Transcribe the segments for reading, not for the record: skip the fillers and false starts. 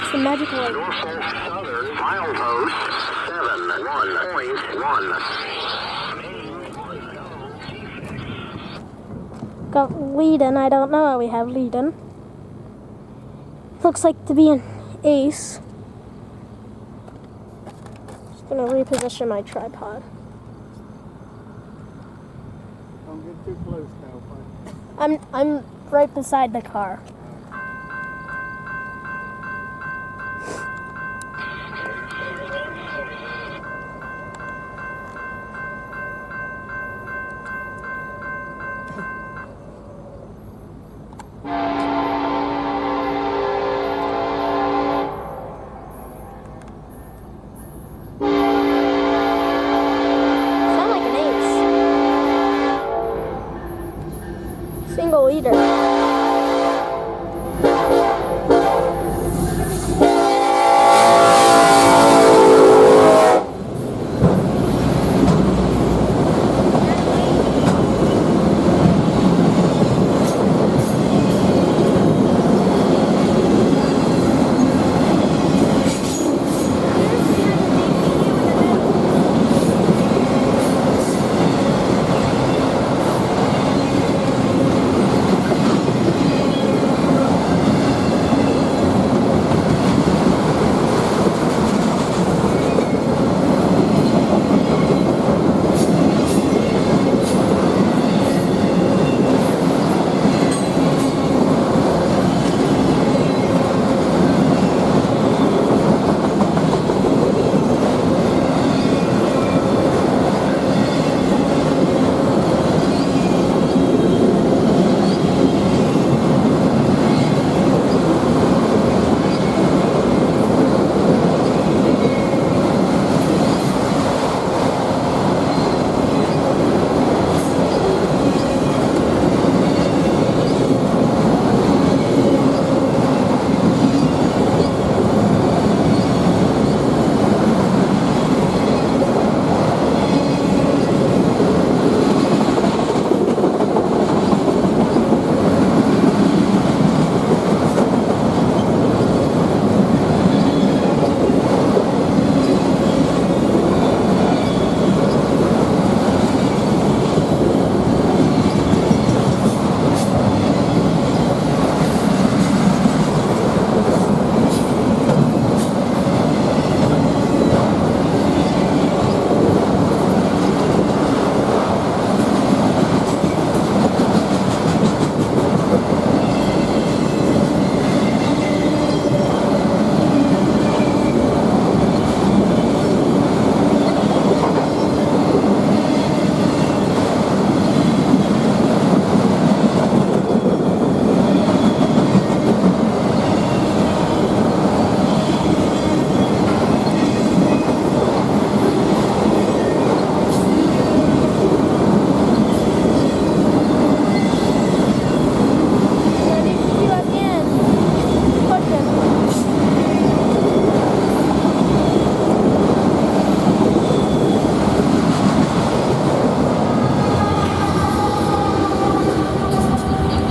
It's the magical light. Norfolk Southern milepost 71.1. Got lead-in. I don't know how we have lead-in. Looks like to be an ace. Just gonna reposition my tripod. Don't get too close now, bud. I'm right beside the car. Sound like an ace. Single leader.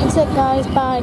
That's it, guys. Bye.